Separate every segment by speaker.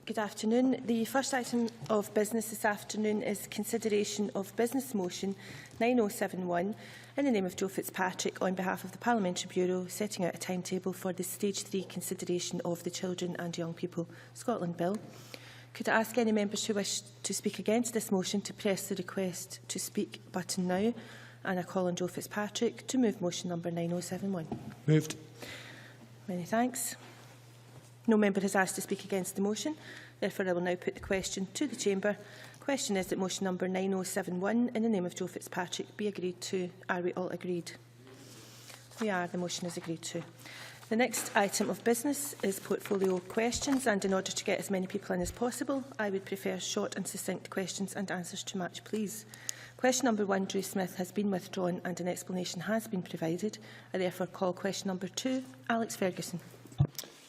Speaker 1: Good afternoon. The first item of business this afternoon is consideration of business motion 9071 in the name of Joe Fitzpatrick on behalf of the Parliamentary Bureau, setting out a timetable for the Stage 3 consideration of the Children and Young People Scotland Bill. Could I ask any members who wish to speak against this motion to press the request to speak button now? And I call on Joe Fitzpatrick to move motion number 9071.
Speaker 2: Moved.
Speaker 1: Many thanks. No member has asked to speak against the motion. Therefore, I will now put the question to the Chamber. The question is that motion number 9071 in the name of Joe Fitzpatrick be agreed to. Are we all agreed? We are. The motion is agreed to. The next item of business is portfolio questions, and in order to get as many people in as possible, I would prefer short and succinct questions and answers to match, please. Question number 1, Drew Smith, has been withdrawn and an explanation has been provided. I therefore call question number 2, Alex Ferguson.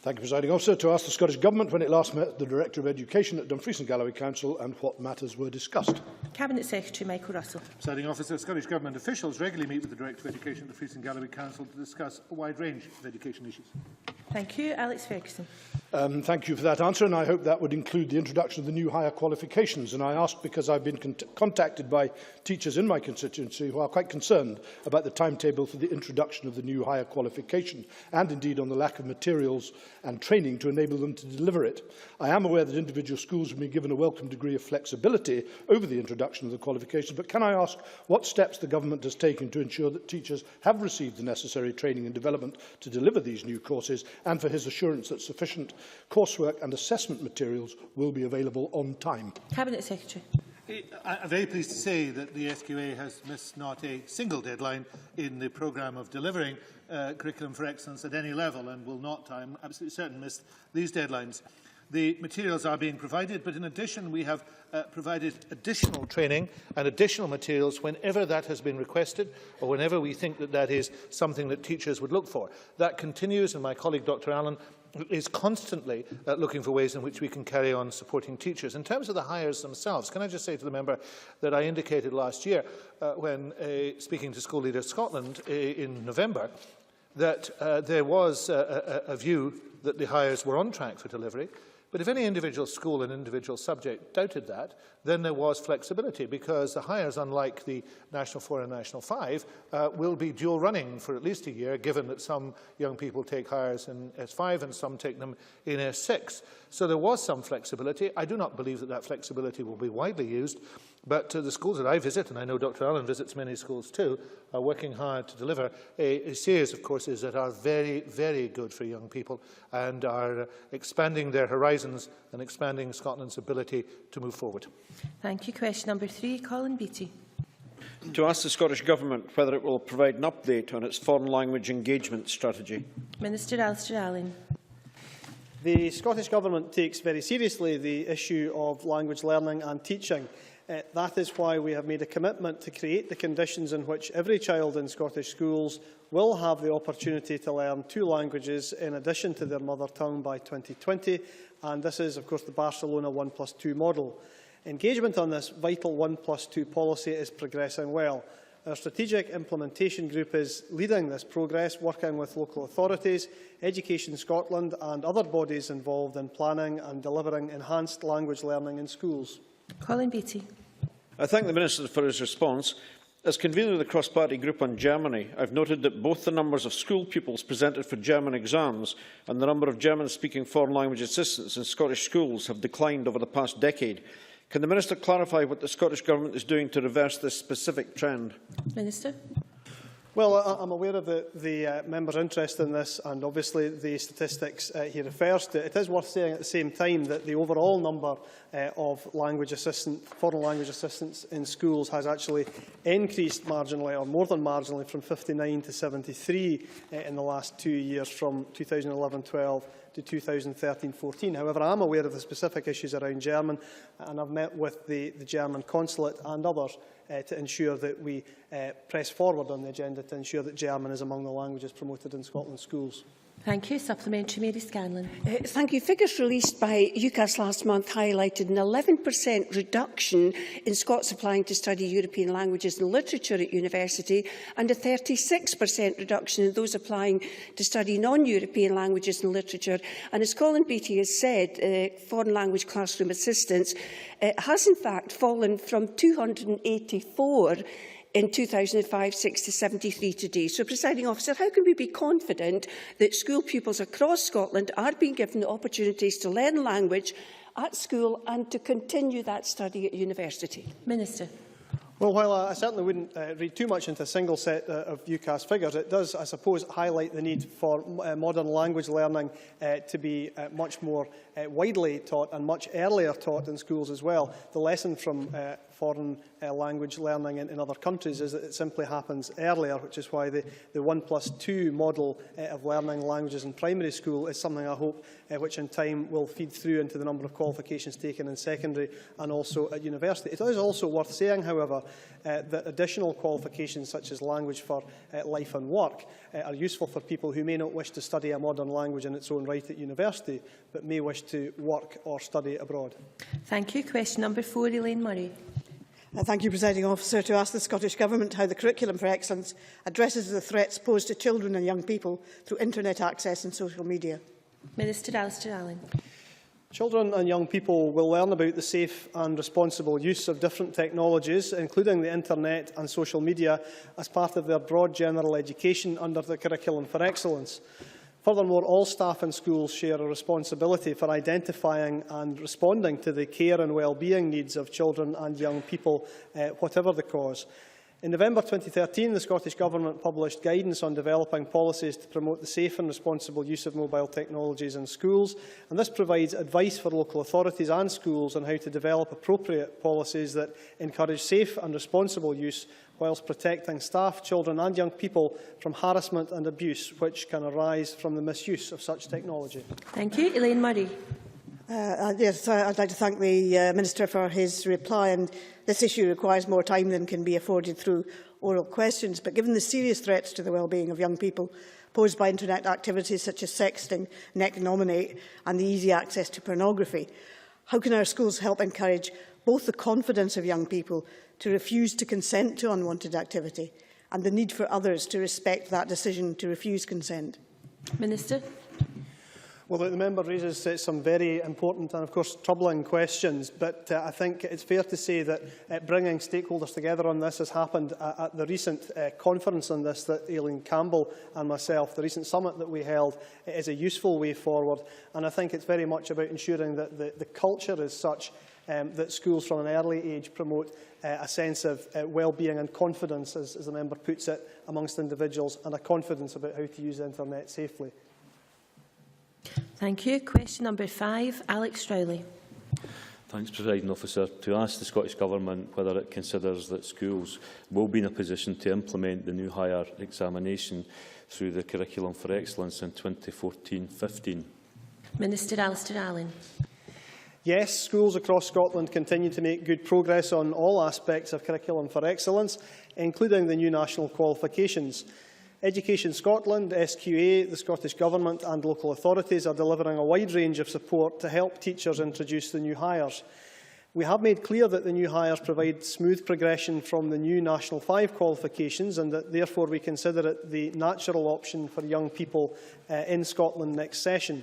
Speaker 3: Thank you, Presiding Officer. To ask the Scottish Government when it last met the Director of Education at Dumfries and Galloway Council and what matters were discussed.
Speaker 1: Cabinet Secretary Michael Russell.
Speaker 4: Presiding Officer, Scottish Government officials regularly meet with the Director of Education at the Dumfries and Galloway Council to discuss a wide range of education issues.
Speaker 1: Thank you. Alex Ferguson.
Speaker 3: Thank you for that answer, and I hope that would include the introduction of the new higher qualifications. And I ask because I've been contacted by teachers in my constituency who are quite concerned about the timetable for the introduction of the new higher qualification, and indeed on the lack of materials and training to enable them to deliver it. I am aware that individual schools have been given a welcome degree of flexibility over the introduction of the qualifications, but can I ask what steps the Government has taken to ensure that teachers have received the necessary training and development to deliver these new courses, and for his assurance that sufficient coursework and assessment materials will be available on time?
Speaker 1: Cabinet Secretary.
Speaker 4: I'm very pleased to say that the SQA has missed not a single deadline in the programme of delivering curriculum for excellence at any level, and will not, I'm absolutely certain, miss these deadlines. The materials are being provided, but in addition we have provided additional training and additional materials whenever that has been requested, or whenever we think that that is something that teachers would look for. That continues, and my colleague Dr Allen is constantly looking for ways in which we can carry on supporting teachers. In terms of the hires themselves, can I just say to the member that I indicated last year when speaking to School Leaders Scotland in November that there was a view that the hires were on track for delivery. But if any individual school and individual subject doubted that, then there was flexibility, because the hires, unlike the National 4 and National 5, will be dual running for at least a year, given that some young people take hires in S5 and some take them in S6. So there was some flexibility. I do not believe that that flexibility will be widely used, but the schools that I visit, and I know Dr Allen visits many schools too, are working hard to deliver a series of courses that are very, very good for young people and are expanding their horizons and expanding Scotland's ability to move forward.
Speaker 1: Thank you. Question number 3, Colin Beattie.
Speaker 5: To ask the Scottish Government whether it will provide an update on its foreign language engagement strategy.
Speaker 1: Minister Alistair Allen.
Speaker 6: The Scottish Government takes very seriously the issue of language learning and teaching. That is why we have made a commitment to create the conditions in which every child in Scottish schools will have the opportunity to learn 2 languages in addition to their mother tongue by 2020, and this is, of course, the Barcelona 1+2 model. Engagement on this vital 1+2 policy is progressing well. Our strategic implementation group is leading this progress, working with local authorities, Education Scotland and other bodies involved in planning and delivering enhanced language learning in schools.
Speaker 1: Colin Beattie.
Speaker 5: I thank the Minister for his response. As convener of the cross-party group on Germany, I have noted that both the numbers of school pupils presented for German exams and the number of German-speaking foreign language assistants in Scottish schools have declined over the past decade. Can the Minister clarify what the Scottish Government is doing to reverse this specific trend?
Speaker 1: Minister.
Speaker 6: Well, I'm aware of the member's interest in this, and obviously the statistics he refers to. It is worth saying at the same time that the overall number of foreign language assistants in schools has actually increased marginally, or more than marginally, from 59 to 73 in the last 2 years, from 2011-12 to 2013-14. However, I am aware of the specific issues around German, and I've met with the German consulate and others to ensure that we press forward on the agenda to ensure that German is among the languages promoted in Scotland's schools.
Speaker 1: Thank you. Supplementary, Mary Scanlon.
Speaker 2: Thank you. Figures released by UCAS last month highlighted an 11% reduction in Scots applying to study European languages and literature at university and a 36% reduction in those applying to study non-European languages and literature. And as Colin Beattie has said, foreign language classroom assistance has in fact fallen from 284 in 2005-6 to 73 today. So, Presiding Officer, how can we be confident that school pupils across Scotland are being given the opportunities to learn language at school and to continue that study at university?
Speaker 1: Minister.
Speaker 6: Well, while I certainly wouldn't read too much into a single set of UCAS figures, it does, I suppose, highlight the need for modern language learning to be much more widely taught and much earlier taught in schools as well. The lesson from foreign language learning in other countries is that it simply happens earlier, which is why the 1+2 model of learning languages in primary school is something I hope which in time will feed through into the number of qualifications taken in secondary and also at university. It is also worth saying, however, that additional qualifications such as language for life and work are useful for people who may not wish to study a modern language in its own right at university, but may wish to work or study abroad.
Speaker 1: Thank you. Question number 4, Elaine Murray.
Speaker 7: Thank you, Presiding Officer. To ask the Scottish Government how the Curriculum for Excellence addresses the threats posed to children and young people through internet access and social media.
Speaker 1: Minister Alistair Allen.
Speaker 6: Children and young people will learn about the safe and responsible use of different technologies, including the internet and social media, as part of their broad general education under the Curriculum for Excellence. Furthermore, all staff in schools share a responsibility for identifying and responding to the care and well-being needs of children and young people, whatever the cause. In November 2013, the Scottish Government published guidance on developing policies to promote the safe and responsible use of mobile technologies in schools, and this provides advice for local authorities and schools on how to develop appropriate policies that encourage safe and responsible use whilst protecting staff, children and young people from harassment and abuse which can arise from the misuse of such technology.
Speaker 1: Thank you. Elaine Murray.
Speaker 7: Yes, I'd like to thank the Minister for his reply. And this issue requires more time than can be afforded through oral questions. But given the serious threats to the well-being of young people posed by internet activities such as sexting, neck nominate and the easy access to pornography, how can our schools help encourage both the confidence of young people to refuse to consent to unwanted activity and the need for others to respect that decision to refuse consent?
Speaker 1: Minister.
Speaker 6: Well, the member raises some very important and, of course, troubling questions, but I think it's fair to say that bringing stakeholders together on this has happened at the recent conference on this that Aileen Campbell and myself, the recent summit that we held, is a useful way forward. And I think it's very much about ensuring that the culture is such that schools from an early age promote a sense of well-being and confidence, as the member puts it, amongst individuals, and a confidence about how to use the internet safely.
Speaker 1: Thank you. Question number 5, Alex Rowley.
Speaker 8: Thanks, Presiding Officer. To ask the Scottish Government whether it considers that schools will be in a position to implement the new higher examination through the Curriculum for Excellence in 2014-15.
Speaker 1: Minister Alistair Allen.
Speaker 6: Yes, schools across Scotland continue to make good progress on all aspects of Curriculum for Excellence, including the new national qualifications. Education Scotland, SQA, the Scottish Government and local authorities are delivering a wide range of support to help teachers introduce the new hires. We have made clear that the new hires provide smooth progression from the new National 5 qualifications and that therefore we consider it the natural option for young people in Scotland next session.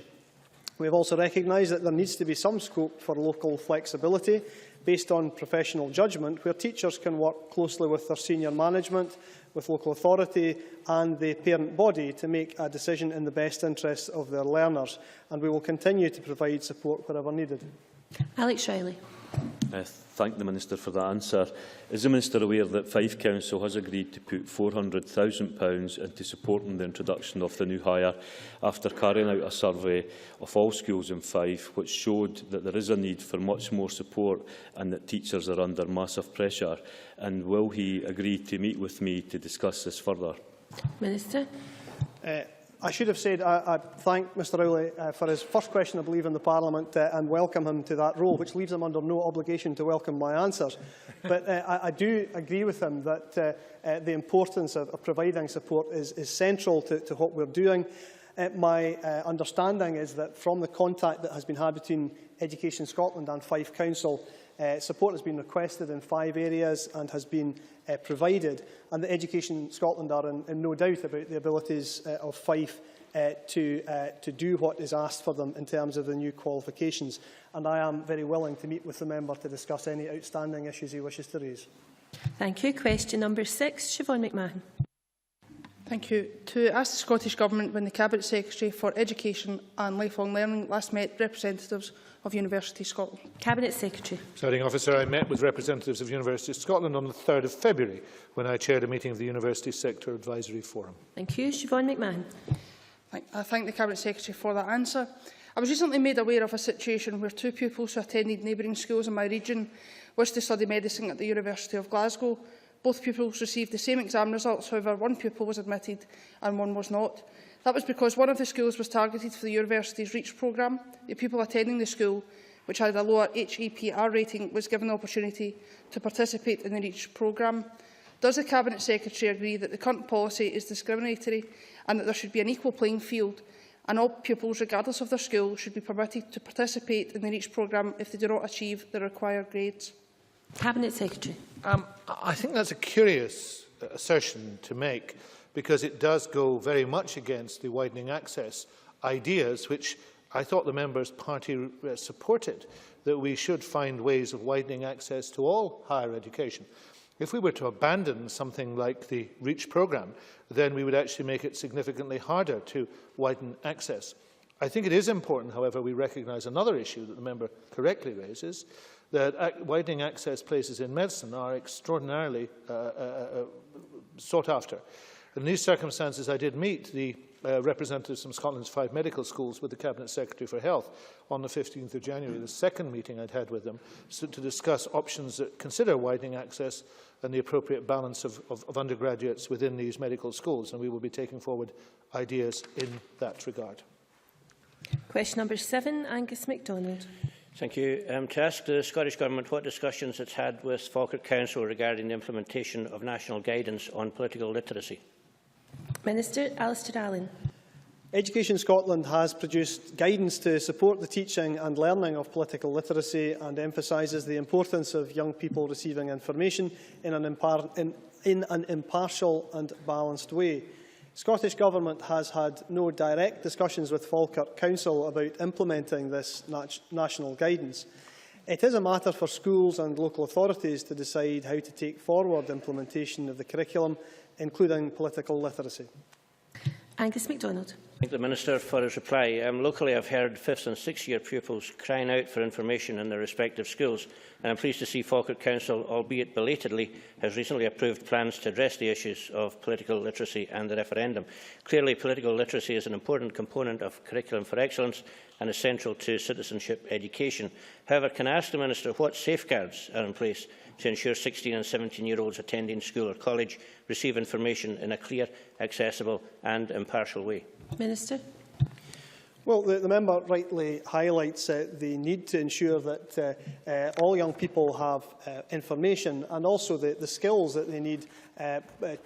Speaker 6: We have also recognised that there needs to be some scope for local flexibility based on professional judgment, where teachers can work closely with their senior management, with local authority and the parent body to make a decision in the best interests of their learners. And we will continue to provide support wherever needed.
Speaker 1: Alex Rowley.
Speaker 8: Thank the Minister for that answer. Is the Minister aware that Fife Council has agreed to put £400,000 into supporting the introduction of the new hire after carrying out a survey of all schools in Fife, which showed that there is a need for much more support and that teachers are under massive pressure? And will he agree to meet with me to discuss this further?
Speaker 1: Minister.
Speaker 6: I should have said I thank Mr Rowley for his first question, I believe, in the Parliament and welcome him to that role, which leaves him under no obligation to welcome my answers. But I do agree with him that the importance of providing support is central to what we're doing. My understanding is that from the contact that has been had between Education Scotland and Fife Council, support has been requested in 5 areas and has been provided, and that Education Scotland are in no doubt about the abilities of Fife to do what is asked for them in terms of the new qualifications. And I am very willing to meet with the member to discuss any outstanding issues he wishes to raise.
Speaker 1: Thank you. Question number 6, Siobhan McMahon.
Speaker 9: Thank you. To ask the Scottish Government when the Cabinet Secretary for Education and Lifelong Learning last met representatives of University Scotland.
Speaker 1: Cabinet Secretary.
Speaker 4: Presiding Officer, I met with representatives of University of Scotland on the 3rd of February when I chaired a meeting of the University Sector Advisory Forum.
Speaker 1: Thank you. Siobhan McMahon.
Speaker 9: I thank the Cabinet Secretary for that answer. I was recently made aware of a situation where 2 pupils who attended neighbouring schools in my region wished to study medicine at the University of Glasgow. Both pupils received the same exam results, however, one pupil was admitted and one was not. That was because one of the schools was targeted for the university's REACH programme. The pupil attending the school, which had a lower HEPR rating, was given the opportunity to participate in the REACH programme. Does the Cabinet Secretary agree that the current policy is discriminatory and that there should be an equal playing field, and all pupils, regardless of their school, should be permitted to participate in the REACH programme if they do not achieve the required grades?
Speaker 1: Cabinet Secretary.
Speaker 4: I think that's a curious assertion to make, because it does go very much against the widening access ideas, which I thought the member's party supported, that we should find ways of widening access to all higher education. If we were to abandon something like the REACH programme, then we would actually make it significantly harder to widen access. I think it is important, however, we recognise another issue that the member correctly raises, that widening access places in medicine are extraordinarily sought after. In these circumstances, I did meet the representatives from Scotland's 5 medical schools with the Cabinet Secretary for Health on the 15th of January, the second meeting I'd had with them, to discuss options that consider widening access and the appropriate balance of undergraduates within these medical schools, and we will be taking forward ideas in that regard.
Speaker 1: Question number 7, Angus MacDonald.
Speaker 10: Thank you. To ask the Scottish Government what discussions it's had with Falkirk Council regarding the implementation of national guidance on political literacy.
Speaker 1: Minister Alistair Allen.
Speaker 6: Education Scotland has produced guidance to support the teaching and learning of political literacy and emphasises the importance of young people receiving information in an impartial and balanced way. Scottish Government has had no direct discussions with Falkirk Council about implementing this national guidance. It is a matter for schools and local authorities to decide how to take forward implementation of the curriculum, including political literacy.
Speaker 1: Angus MacDonald.
Speaker 10: Thank the Minister for his reply. Locally, I've heard 5th and 6th year pupils crying out for information in their respective schools, and I'm pleased to see Falkirk Council, albeit belatedly, has recently approved plans to address the issues of political literacy and the referendum. Clearly, political literacy is an important component of Curriculum for Excellence and is central to citizenship education. However, can I ask the Minister what safeguards are in place to ensure 16 and 17-year-olds attending school or college receive information in a clear, accessible and impartial way?
Speaker 1: Minister.
Speaker 6: Well, the member rightly highlights the need to ensure that all young people have information and also the skills that they need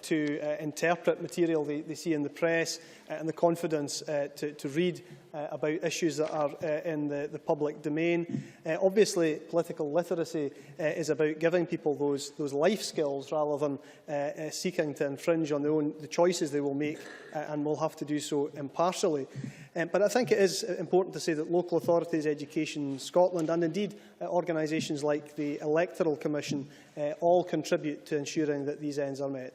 Speaker 6: to interpret material they see in the press and the confidence to read about issues that are in the public domain. Obviously, political literacy is about giving people those life skills rather than seeking to infringe on the choices they will make and will have to do so impartially. But I think it is important to say that local authorities, Education Scotland and indeed organisations like the Electoral Commission all contribute to ensuring that these ends are met.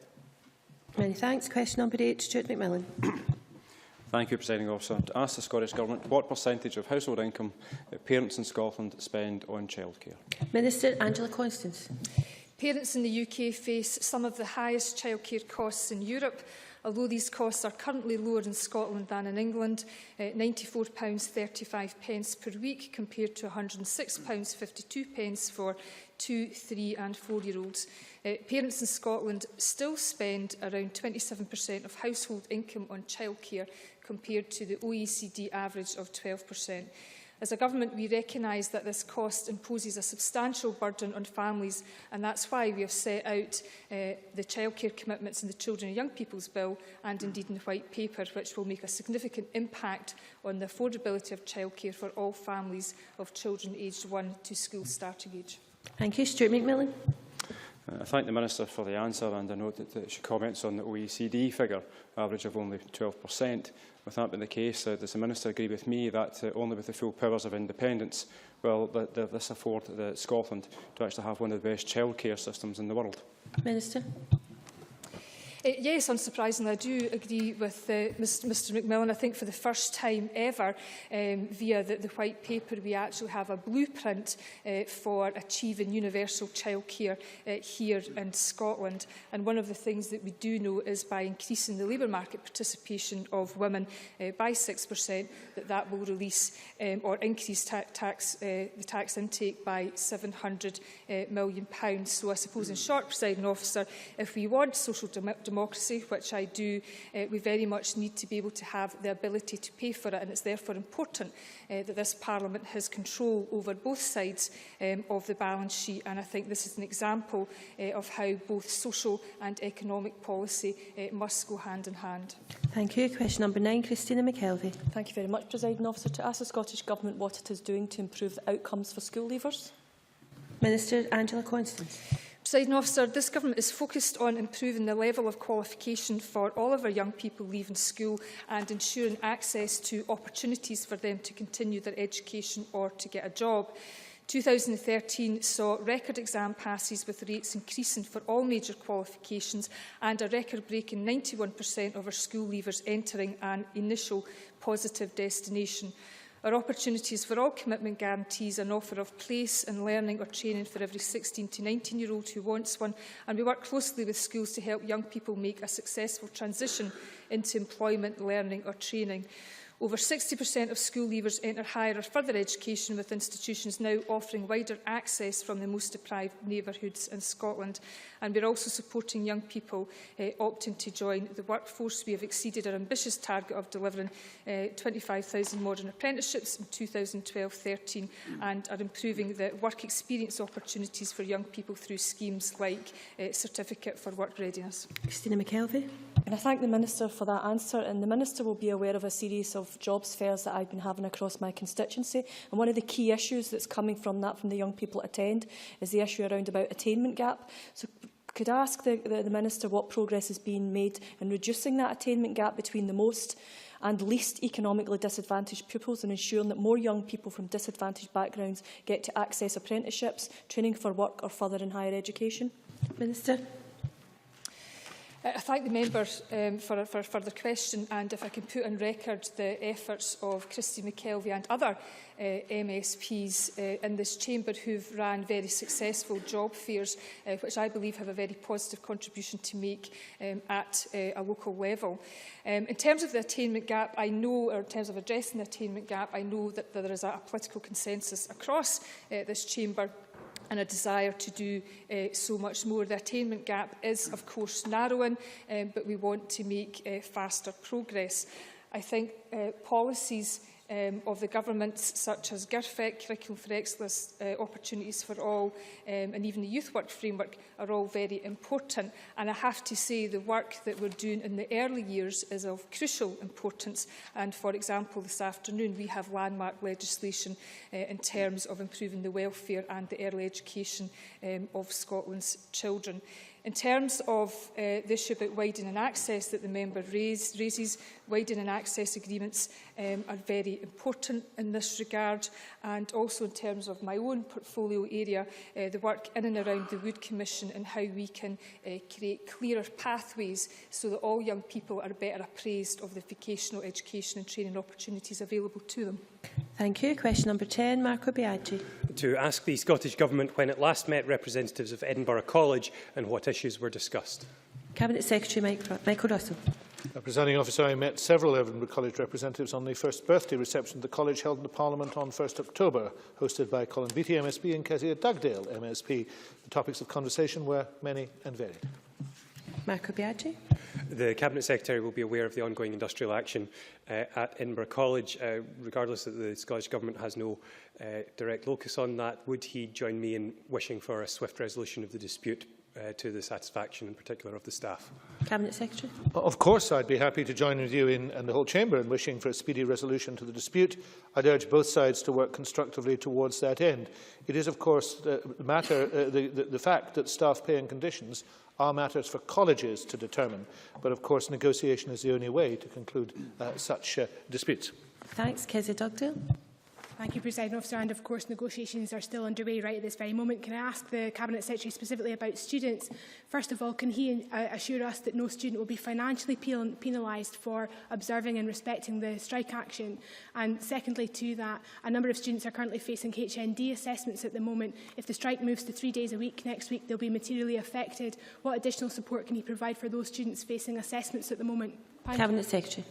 Speaker 1: Many thanks. Question number 8, Stuart McMillan.
Speaker 11: Thank you, Presiding Officer. To ask the Scottish Government what percentage of household income parents in Scotland spend on childcare.
Speaker 1: Minister Angela Constance.
Speaker 12: Parents in the UK face some of the highest childcare costs in Europe. Although these costs are currently lower in Scotland than in England, £94.35 per week compared to £106.52 for 2, 3 and 4-year-olds. Parents in Scotland still spend around 27% of household income on childcare compared to the OECD average of 12%. As a government, we recognise that this cost imposes a substantial burden on families, and that's why we have set out the childcare commitments in the Children and Young People's Bill and indeed in the White Paper, which will make a significant impact on the affordability of childcare for all families of children aged 1 to school starting age.
Speaker 1: Thank you. Stuart McMillan.
Speaker 11: I thank the Minister for the answer, and I note that she comments on the OECD figure, average of only 12%. With that being the case, does the Minister agree with me that only with the full powers of independence will this afford Scotland to actually have one of the best childcare systems in the world?
Speaker 1: Minister.
Speaker 12: Yes, unsurprisingly, I do agree with Mr McMillan. I think for the first time ever, via the White Paper, we actually have a blueprint for achieving universal childcare here in Scotland. And one of the things that we do know is by increasing the labour market participation of women by 6%, that will release or increase the tax intake by £700 million. So I suppose, in short, Presiding Officer, if we want social democracy, which I do, we very much need to be able to have the ability to pay for it, and it's therefore important that this Parliament has control over both sides of the balance sheet, and I think this is an example of how both social and economic policy must go hand in hand.
Speaker 1: Thank you. Question number 9, Christina McKelvey.
Speaker 13: Thank you very much, Presiding Officer. To ask the Scottish Government what it is doing to improve the outcomes for school leavers.
Speaker 1: Minister Angela Constance.
Speaker 12: Presiding Officer, this Government is focused on improving the level of qualification for all of our young people leaving school and ensuring access to opportunities for them to continue their education or to get a job. 2013 saw record exam passes with rates increasing for all major qualifications and a record-breaking 91% of our school leavers entering an initial positive destination. Our opportunities for all commitment guarantees an offer of place and learning or training for every 16 to 19-year-old who wants one, and we work closely with schools to help young people make a successful transition into employment, learning or training. Over 60% of school leavers enter higher or further education, with institutions now offering wider access from the most deprived neighbourhoods in Scotland. And we're also supporting young people opting to join the workforce. We have exceeded our ambitious target of delivering 25,000 modern apprenticeships in 2012-13 and are improving the work experience opportunities for young people through schemes like Certificate for Work Readiness.
Speaker 1: Christina McKelvey.
Speaker 13: And I thank the Minister for that answer. And the Minister will be aware of a series of jobs fairs that I've been having across my constituency. And one of the key issues that's coming from that, from the young people attend, is the issue around about attainment gap. So could I ask the Minister what progress is being made in reducing that attainment gap between the most and least economically disadvantaged pupils, and ensuring that more young people from disadvantaged backgrounds get to access apprenticeships, training for work or further in higher education?
Speaker 1: Minister.
Speaker 12: I thank the member for the question, and if I can put on record the efforts of Christy McKelvey and other MSPs in this chamber who've ran very successful job fairs, which I believe have a very positive contribution to make at a local level. In terms of the attainment gap, I know, or in terms of addressing the attainment gap, I know that there is a political consensus across this chamber and a desire to do so much more. The attainment gap is, of course, narrowing, but we want to make faster progress. I think policies of the governments, such as GIRFEC, Curriculum for Excellence, Opportunities for All, and even the Youth Work Framework, are all very important. And I have to say the work that we're doing in the early years is of crucial importance. And, for example, this afternoon we have landmark legislation in terms of improving the welfare and the early education of Scotland's children. In terms of the issue about widening access that the member raises, widening access agreements are very important in this regard, and also in terms of my own portfolio area, the work in and around the Wood Commission and how we can create clearer pathways so that all young people are better appraised of the vocational education and training opportunities available to them.
Speaker 1: Thank you. Question number 10, Marco Biaggi.
Speaker 14: To ask the Scottish Government when it last met representatives of Edinburgh College and what issues were discussed.
Speaker 1: Cabinet Secretary Michael Russell.
Speaker 4: Presiding Officer, I met several Edinburgh College representatives on the first birthday reception of the College held in the Parliament on 1st October, hosted by Colin Beattie MSP and Kezia Dugdale MSP. The topics of conversation were many and varied.
Speaker 1: Marco Biaggi.
Speaker 14: The Cabinet Secretary will be aware of the ongoing industrial action at Edinburgh College, regardless that the Scottish Government has no direct locus on that. Would he join me in wishing for a swift resolution of the dispute to the satisfaction, in particular, of the staff?
Speaker 1: Cabinet Secretary.
Speaker 4: Of course, I'd be happy to join with you and the whole Chamber in wishing for a speedy resolution to the dispute. I'd urge both sides to work constructively towards that end. It is, of course, the fact that staff pay and conditions are matters for colleges to determine. But, of course, negotiation is the only way to conclude such disputes.
Speaker 1: Thanks. Kezia Dugdale.
Speaker 15: Thank you, President Officer. And of course, negotiations are still underway right at this very moment. Can I ask the Cabinet Secretary specifically about students? First of all, can he assure us that no student will be financially penalised for observing and respecting the strike action? And secondly to that, a number of students are currently facing HND assessments at the moment. If the strike moves to 3 days a week next week, they'll be materially affected. What additional support can he provide for those students facing assessments at the moment?
Speaker 1: Cabinet Secretary.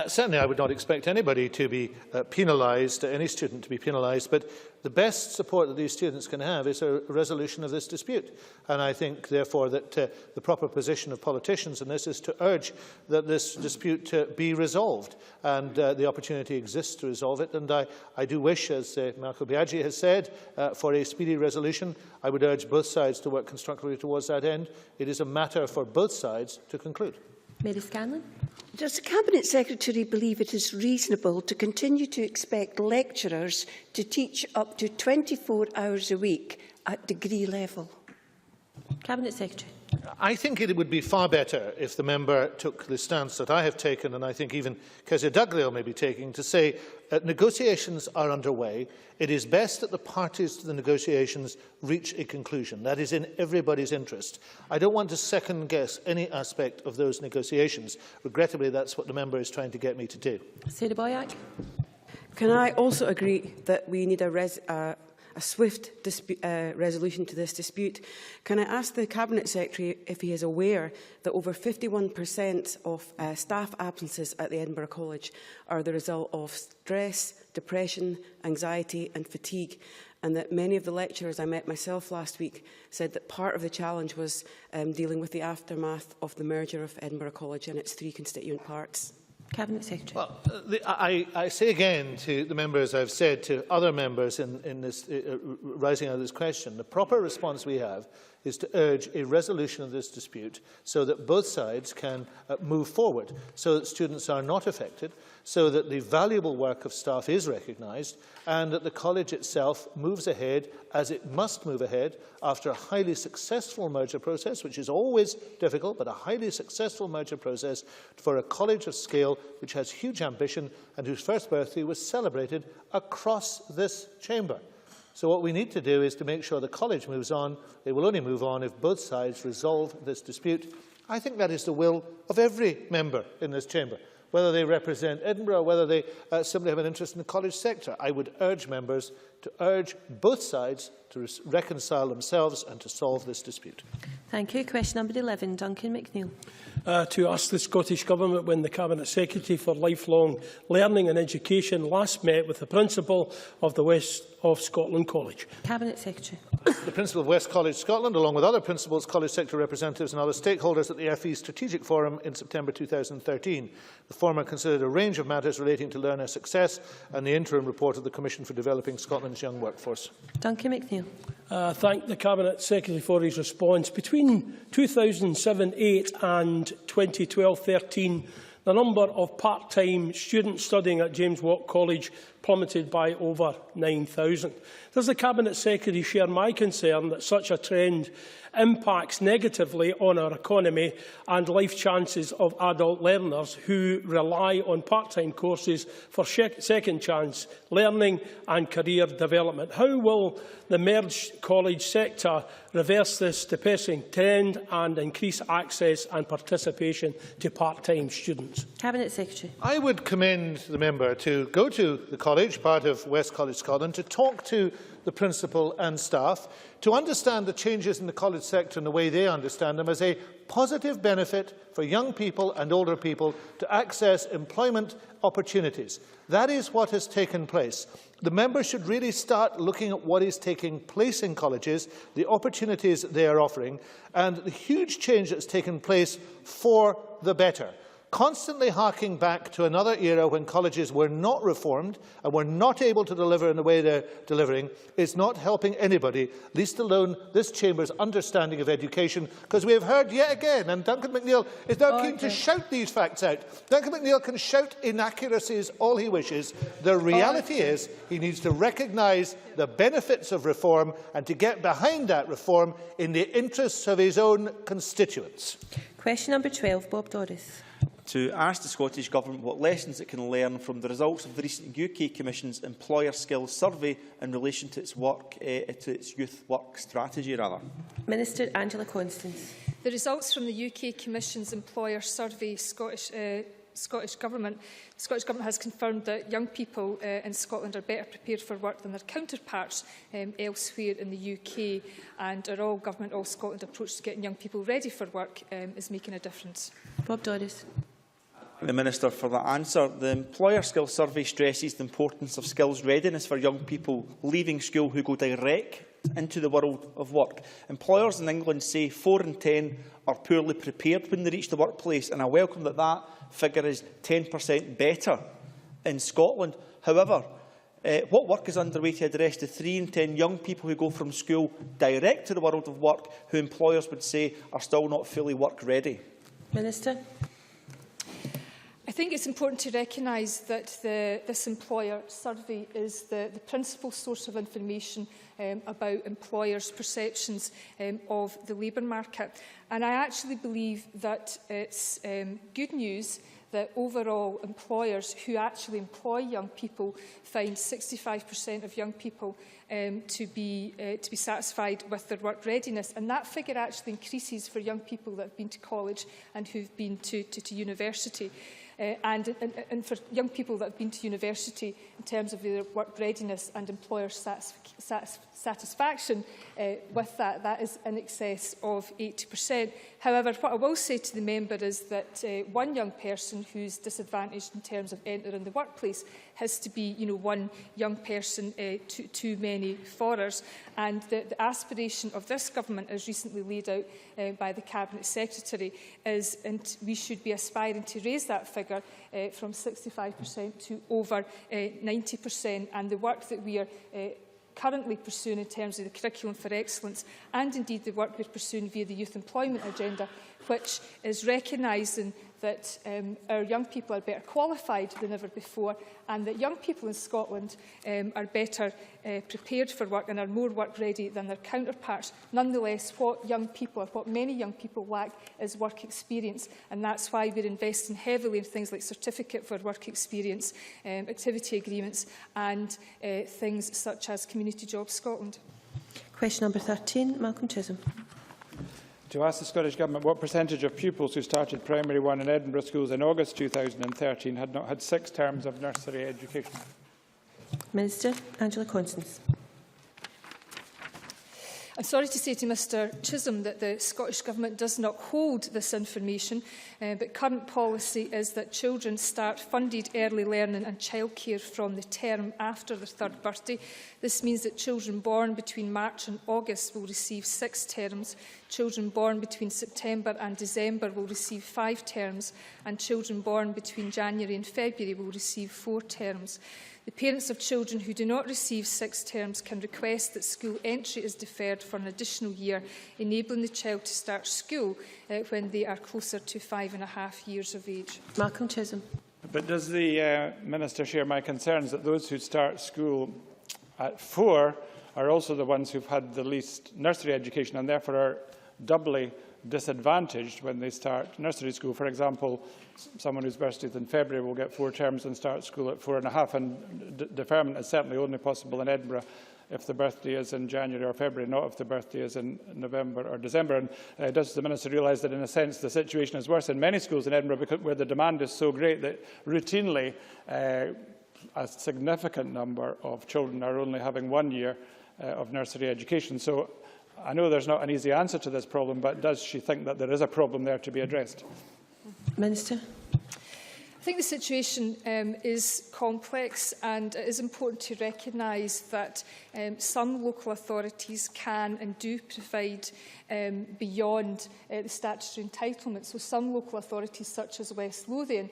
Speaker 4: Certainly, I would not expect anybody to be penalised, any student to be penalised, but the best support that these students can have is a resolution of this dispute. And I think, therefore, that the proper position of politicians in this is to urge that this dispute be resolved, and the opportunity exists to resolve it. And I do wish, as Marco Biaggi has said, for a speedy resolution. I would urge both sides to work constructively towards that end. It is a matter for both sides to conclude.
Speaker 1: Mary Scanlon.
Speaker 2: Does the Cabinet Secretary believe it is reasonable to continue to expect lecturers to teach up to 24 hours a week at degree level?
Speaker 1: Cabinet Secretary.
Speaker 4: I think it would be far better if the member took the stance that I have taken, and I think even Kezia Dugdale may be taking, to say negotiations are underway. It is best that the parties to the negotiations reach a conclusion. That is in everybody's interest. I don't want to second-guess any aspect of those negotiations. Regrettably, that's what the member is trying to get me to do.
Speaker 1: Sarah Boyack.
Speaker 16: Can I also agree that we need a swift resolution to this dispute? Can I ask the Cabinet Secretary if he is aware that over 51% of staff absences at the Edinburgh College are the result of stress, depression, anxiety and fatigue, and that many of the lecturers I met myself last week said that part of the challenge was dealing with the aftermath of the merger of Edinburgh College and its 3 constituent parts?
Speaker 1: Cabinet Secretary.
Speaker 4: Well, I say again to the members, I've said to other members in this rising out of this question, the proper response we have is to urge a resolution of this dispute so that both sides can move forward, so that students are not affected, so that the valuable work of staff is recognised, and that the college itself moves ahead as it must move ahead after a highly successful merger process, which is always difficult, but a highly successful merger process for a college of scale which has huge ambition and whose first birthday was celebrated across this chamber. So what we need to do is to make sure the college moves on. They will only move on if both sides resolve this dispute. I think that is the will of every member in this chamber, whether they represent Edinburgh or whether they simply have an interest in the college sector. I would urge members to urge both sides to reconcile themselves and to solve this dispute.
Speaker 1: Thank you. Question number 11, Duncan McNeill.
Speaker 17: To ask the Scottish Government when the Cabinet Secretary for Lifelong Learning and Education last met with the principal of the West of Scotland College.
Speaker 1: Cabinet Secretary.
Speaker 4: The Principal of West College Scotland, along with other principals, college sector representatives and other stakeholders at the FE Strategic Forum in September 2013. The former considered a range of matters relating to learner success and the interim report of the Commission for Developing Scotland's Young Workforce.
Speaker 1: Duncan McNeill.
Speaker 17: Thank the Cabinet Secretary for his response. Between 2007-08 and 2012-13, the number of part-time students studying at James Watt College plummeted by over 9,000. Does the Cabinet Secretary share my concern that such a trend impacts negatively on our economy and life chances of adult learners who rely on part-time courses for second chance learning and career development? How will the merged college sector reverse this depressing trend and increase access and participation to part-time students?
Speaker 1: Cabinet Secretary.
Speaker 4: I would commend the member to go to the college, part of West College Scotland, to talk to the principal and staff, to understand the changes in the college sector and the way they understand them as a positive benefit for young people and older people to access employment opportunities. That is what has taken place. the members should really start looking at what is taking place in colleges, the opportunities they are offering, and the huge change that's taken place for the better. Constantly harking back to another era when colleges were not reformed and were not able to deliver in the way they're delivering is not helping anybody, least alone this Chamber's understanding of education, because we have heard yet again, and Duncan McNeill is now keen to shout these facts out. Duncan McNeill can shout inaccuracies all he wishes. The reality is he needs to recognise the benefits of reform and to get behind that reform in the interests of his own constituents.
Speaker 1: Question number 12, Bob Doris.
Speaker 18: To ask the Scottish Government what lessons it can learn from the results of the recent UK Commission's Employer Skills Survey in relation to its youth work strategy.
Speaker 1: Minister Angela Constance.
Speaker 12: The results from the UK Commission's Employer Survey Scottish Government has confirmed that young people in Scotland are better prepared for work than their counterparts elsewhere in the UK, and our all-government, all-Scotland approach to getting young people ready for work is making a difference.
Speaker 1: Bob Doris.
Speaker 18: The Minister for that answer. The Employer Skills Survey stresses the importance of skills readiness for young people leaving school who go direct into the world of work. Employers in England say 4 in 10 are poorly prepared when they reach the workplace, and I welcome that that figure is 10% better in Scotland. However, what work is underway to address the 3 in 10 young people who go from school direct to the world of work, who employers would say are still not fully work ready?
Speaker 1: Minister.
Speaker 12: I think it's important to recognise that this employer survey is the principal source of information about employers' perceptions of the labour market. And I actually believe that it's good news that overall employers who actually employ young people find 65% of young people to be satisfied with their work readiness. And that figure actually increases for young people that have been to college and who've been to university. And for young people that have been to university, in terms of their work readiness and employer satisfaction with that, that is in excess of 80%. However, what I will say to the member is that one young person who's disadvantaged in terms of entering the workplace has to be, one young person too many for us. And the aspiration of this government, as recently laid out by the Cabinet Secretary, is, and we should be aspiring to raise that figure from 65% to over 90%. And the work that we are currently pursuing in terms of the Curriculum for Excellence, and indeed the work we're pursuing via the Youth Employment Agenda, which is recognising that our young people are better qualified than ever before, and that young people in Scotland are better prepared for work and are more work ready than their counterparts. Nonetheless, what many young people lack is work experience, and that's why we're investing heavily in things like certificate for work experience, activity agreements, and things such as Community Jobs Scotland.
Speaker 1: Question number 13, Malcolm Chisholm.
Speaker 19: To ask the Scottish Government what percentage of pupils who started Primary 1 in Edinburgh schools in August 2013 had not had 6 terms of nursery education.
Speaker 1: Minister Angela Constance.
Speaker 12: I'm sorry to say to Mr Chisholm that the Scottish Government does not hold this information, but current policy is that children start funded early learning and childcare from the term after their 3rd birthday. This means that children born between March and August will receive 6 terms, children born between September and December will receive 5 terms, and children born between January and February will receive 4 terms. The parents of children who do not receive 6 terms can request that school entry is deferred for an additional year, enabling the child to start school when they are closer to 5.5 years of age.
Speaker 1: Malcolm Chisholm.
Speaker 19: But does the Minister share my concerns that those who start school at 4 are also the ones who've had the least nursery education and therefore are doubly disadvantaged when they start nursery school? For example, someone whose birthday is in February will get 4 terms and start school at 4.5, and deferment is certainly only possible in Edinburgh if the birthday is in January or February, not if the birthday is in November or December. And does the Minister realise that, in a sense, the situation is worse in many schools in Edinburgh where the demand is so great that routinely a significant number of children are only having 1 year of nursery education? So I know there's not an easy answer to this problem, but does she think that there is a problem there to be addressed?
Speaker 1: Minister.
Speaker 12: I think the situation is complex, and it is important to recognise that some local authorities can and do provide beyond the statutory entitlement. So some local authorities, such as West Lothian,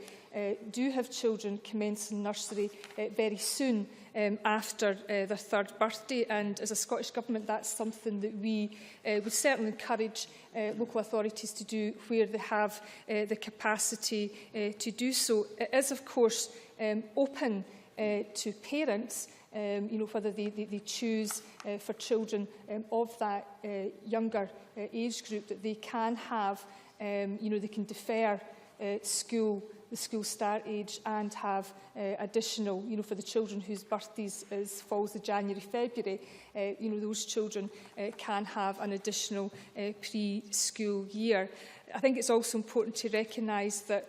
Speaker 12: do have children commencing nursery very soon after their third birthday, and as a Scottish Government that's something that we would certainly encourage local authorities to do where they have the capacity to do so. It is of course open to parents, whether they choose for children of that younger age group, that they can have, they can defer the school start age and have additional, for the children whose birthdays falls the January, February, those children can have an additional pre-school year. I think it's also important to recognise that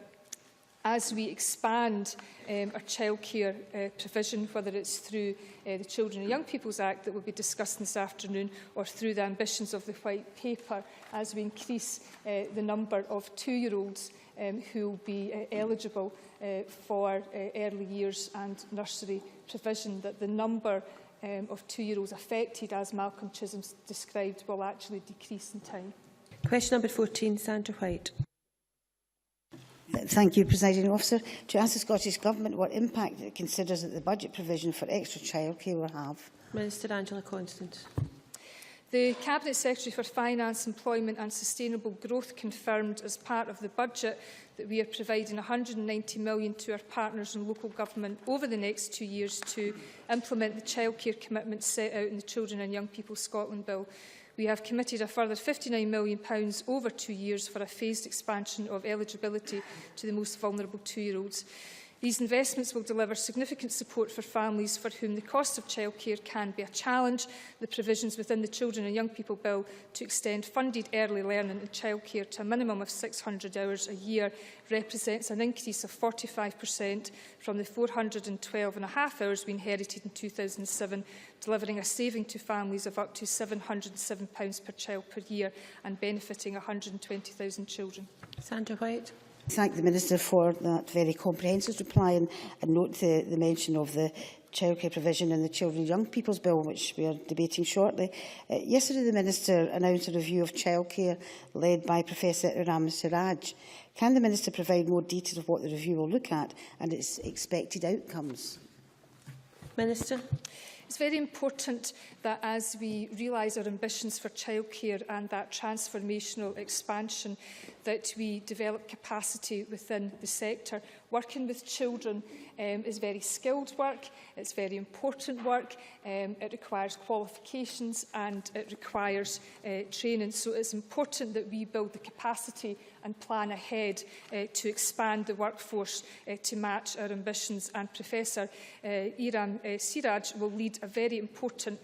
Speaker 12: as we expand our childcare provision, whether it's through the Children and Young People's Act that will be discussed this afternoon, or through the ambitions of the White Paper, as we increase the number of two-year-olds who will be eligible for early years and nursery provision, that the number of two-year-olds affected, as Malcolm Chisholm described, will actually decrease in time.
Speaker 1: Question number 14, Sandra White.
Speaker 20: Thank you, Presiding Officer. To ask the Scottish Government what impact it considers that the budget provision for extra childcare will have.
Speaker 1: Minister Angela Constance.
Speaker 12: The Cabinet Secretary for Finance, Employment and Sustainable Growth confirmed as part of the budget that we are providing £190 million to our partners in local government over the next 2 years to implement the childcare commitments set out in the Children and Young People Scotland Bill. We have committed a further £59 million over 2 years for a phased expansion of eligibility to the most vulnerable two-year-olds. These investments will deliver significant support for families for whom the cost of childcare can be a challenge. The provisions within the Children and Young People Bill to extend funded early learning and childcare to a minimum of 600 hours a year represents an increase of 45% from the 412.5 hours we inherited in 2007, delivering a saving to families of up to £707 per child per year and benefiting 120,000 children.
Speaker 1: Sandra White.
Speaker 20: Thank the Minister for that very comprehensive reply, and note the mention of the childcare provision in the Children and Young People's Bill, which we are debating shortly. Yesterday, the Minister announced a review of childcare led by Professor Iram Siraj. Can the Minister provide more details of what the review will look at and its expected outcomes?
Speaker 1: Minister.
Speaker 12: It's very important that as we realise our ambitions for childcare and that transformational expansion, that we develop capacity within the sector. Working with children is very skilled work, it's very important work, it requires qualifications and it requires training. So it's important that we build the capacity and plan ahead to expand the workforce to match our ambitions. And Professor Iram Siraj will lead a very important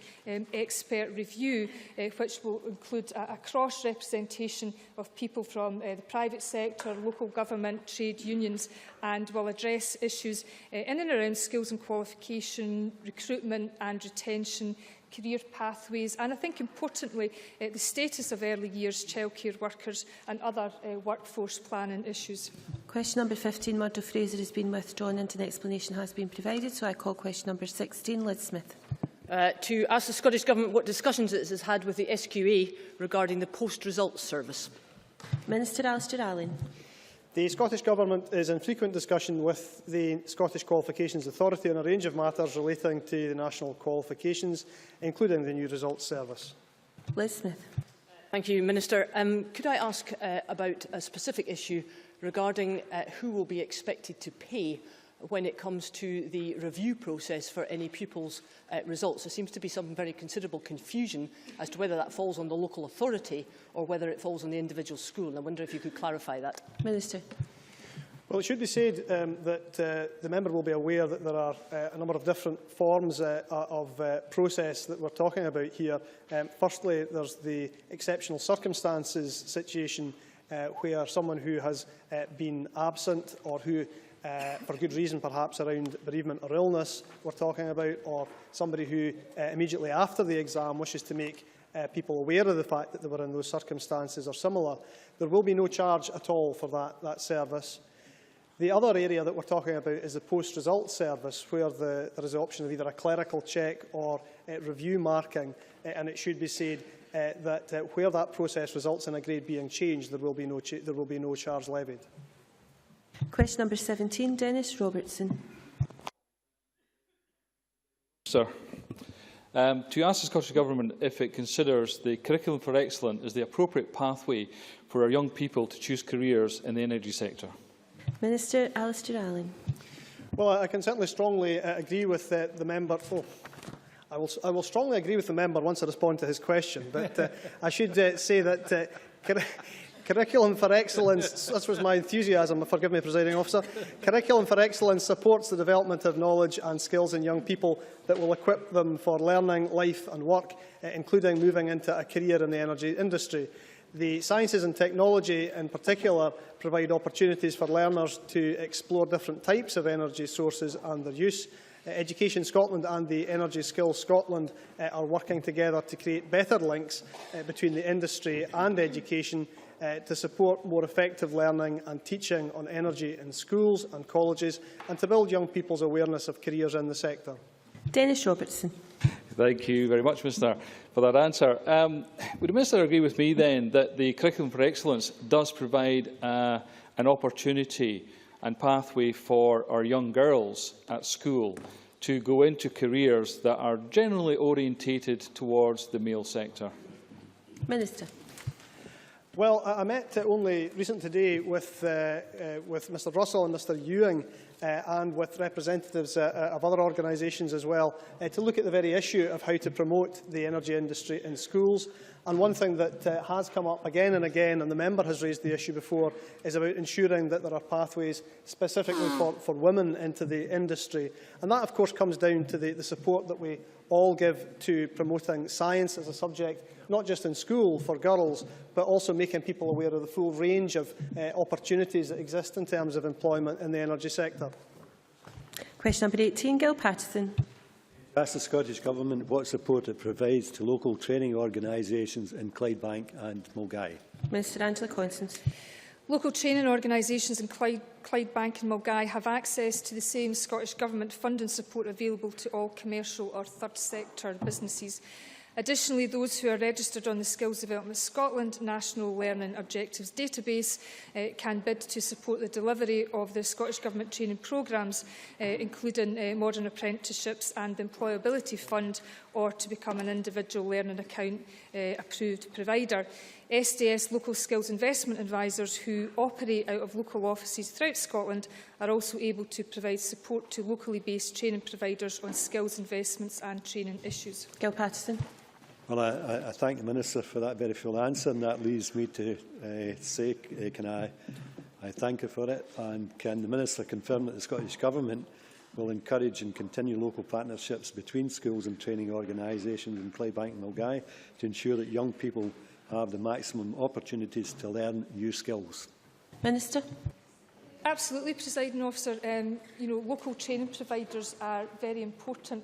Speaker 12: expert review which will include a cross-representation of people from the private sector, local government, trade unions, and will address issues in and around skills and qualification, recruitment and retention, career pathways, and I think importantly the status of early years childcare workers and other workforce planning issues.
Speaker 1: Question number 15, Murdo Fraser, has been withdrawn and an explanation has been provided, so I call question number 16, Liz Smith.
Speaker 21: To ask the Scottish Government what discussions it has had with the SQA regarding the post-results service.
Speaker 1: Minister Alistair Allen.
Speaker 6: The Scottish Government is in frequent discussion with the Scottish Qualifications Authority on a range of matters relating to the national qualifications, including the new results service.
Speaker 1: Liz Smith.
Speaker 21: Thank you, Minister. Could I ask about a specific issue regarding who will be expected to pay when it comes to the review process for any pupils' results? There seems to be some very considerable confusion as to whether that falls on the local authority or whether it falls on the individual school. And I wonder if you could clarify that.
Speaker 1: Minister.
Speaker 6: Well, it should be said that the member will be aware that there are a number of different forms of process that we're talking about here. Firstly, there's the exceptional circumstances situation where someone who has been absent or who for good reason perhaps around bereavement or illness we're talking about, or somebody who immediately after the exam wishes to make people aware of the fact that they were in those circumstances or similar. There will be no charge at all for that service. The other area that we're talking about is the post-result service, where there is the option of either a clerical check or review marking, and it should be said that where that process results in a grade being changed, there will be no charge levied.
Speaker 1: Question number 17, Dennis Robertson.
Speaker 3: Sir, to ask the Scottish Government if it considers the Curriculum for Excellence as the appropriate pathway for our young people to choose careers in the energy sector.
Speaker 1: Minister Alistair Allen.
Speaker 6: Well, I can certainly strongly agree with the member. I will strongly agree with the member once I respond to his question, but I should say that Curriculum for Excellence, this was my enthusiasm, forgive me, Presiding Officer. Curriculum for Excellence supports the development of knowledge and skills in young people that will equip them for learning, life and work, including moving into a career in the energy industry. The sciences and technology in particular provide opportunities for learners to explore different types of energy sources and their use. Education Scotland and the Energy Skills Scotland are working together to create better links between the industry and education to support more effective learning and teaching on energy in schools and colleges, and to build young people's awareness of careers in the sector.
Speaker 1: Dennis Robertson.
Speaker 3: Thank you very much, Minister, for that answer. Would the Minister agree with me then that the Curriculum for Excellence does provide an opportunity and pathway for our young girls at school to go into careers that are generally orientated towards the male sector?
Speaker 1: Minister.
Speaker 6: Well, I met only recently today with Mr Russell and Mr Ewing and with representatives of other organisations as well to look at the very issue of how to promote the energy industry in schools. And one thing that has come up again and again, and the member has raised the issue before, is about ensuring that there are pathways specifically for women into the industry. And that, of course, comes down to the support that we all give to promoting science as a subject, not just in school for girls, but also making people aware of the full range of opportunities that exist in terms of employment in the energy sector.
Speaker 1: Question number 18, Gil Patterson.
Speaker 22: Ask the Scottish Government what support it provides to local training organisations in Clydebank and Mulgai.
Speaker 1: Minister Angela Constance.
Speaker 12: Local training organisations in Clydebank and Mulgai have access to the same Scottish Government funding support available to all commercial or third sector businesses. Additionally, those who are registered on the Skills Development Scotland National Learning Objectives database can bid to support the delivery of the Scottish Government training programmes, including modern apprenticeships and the Employability Fund, or to become an individual learning account approved provider. SDS Local Skills Investment Advisors, who operate out of local offices throughout Scotland, are also able to provide support to locally based training providers on skills investments and training issues.
Speaker 1: Gil Patterson.
Speaker 22: Well, I thank the Minister for that very full answer, and that leads me to say, can I thank her for it, and can the Minister confirm that the Scottish Government will encourage and continue local partnerships between schools and training organisations in Clydebank and Mulgai to ensure that young people have the maximum opportunities to learn new skills?
Speaker 1: Minister.
Speaker 12: Absolutely, Presiding Officer. Local training providers are very important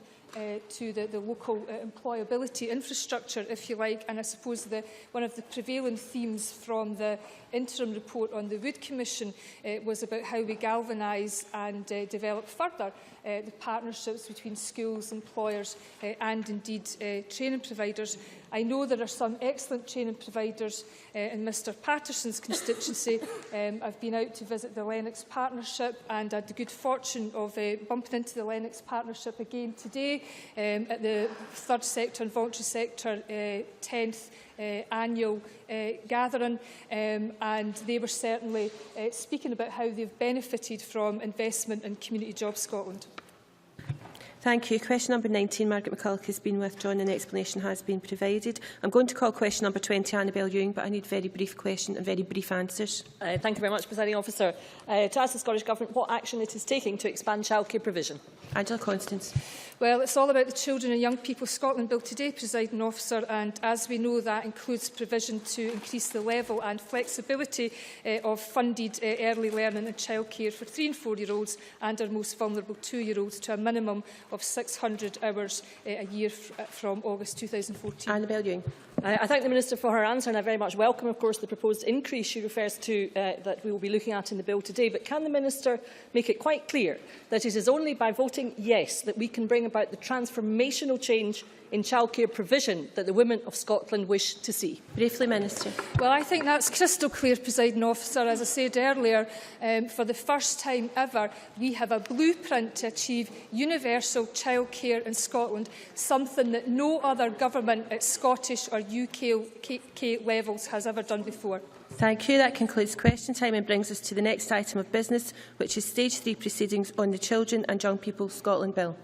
Speaker 12: to the local employability infrastructure, if you like, and I suppose one of the prevailing themes from the interim report on the Wood Commission was about how we galvanise and develop further the partnerships between schools, employers and indeed training providers. I know there are some excellent training providers in Mr Patterson's constituency. I've been out to visit the Lennox Partnership and had the good fortune of bumping into the Lennox Partnership again today at the third sector and voluntary sector 10th annual gathering, and they were certainly speaking about how they've benefited from investment in Community Jobs Scotland.
Speaker 1: Thank you. Question number 19, Margaret McCulloch, has been withdrawn and explanation has been provided. I'm going to call question number 20, Annabel Ewing, but I need very brief question and very brief answers.
Speaker 23: Thank you very much, Presiding Officer. To ask the Scottish Government what action it is taking to expand childcare provision.
Speaker 1: Angela Constance.
Speaker 12: Well, it's all about the Children and Young People Scotland Bill today, Presiding Officer, and as we know, that includes provision to increase the level and flexibility of funded early learning and childcare for 3- and 4-year-olds and our most vulnerable 2-year-olds to a minimum of 600 hours a year from August 2014.
Speaker 1: Annabel Ewing.
Speaker 23: I thank the Minister for her answer, and I very much welcome, of course, the proposed increase she refers to that we will be looking at in the bill today. But can the Minister make it quite clear that it is only by voting yes that we can bring about the transformational change in childcare provision that the women of Scotland wish to see?
Speaker 1: Briefly, Minister.
Speaker 12: Well, I think that's crystal clear, Presiding Officer. As I said earlier, for the first time ever, we have a blueprint to achieve universal childcare in Scotland, something that no other government at Scottish or UK levels has ever done before.
Speaker 1: Thank you. That concludes question time and brings us to the next item of business, which is Stage 3 proceedings on the Children and Young People Scotland Bill.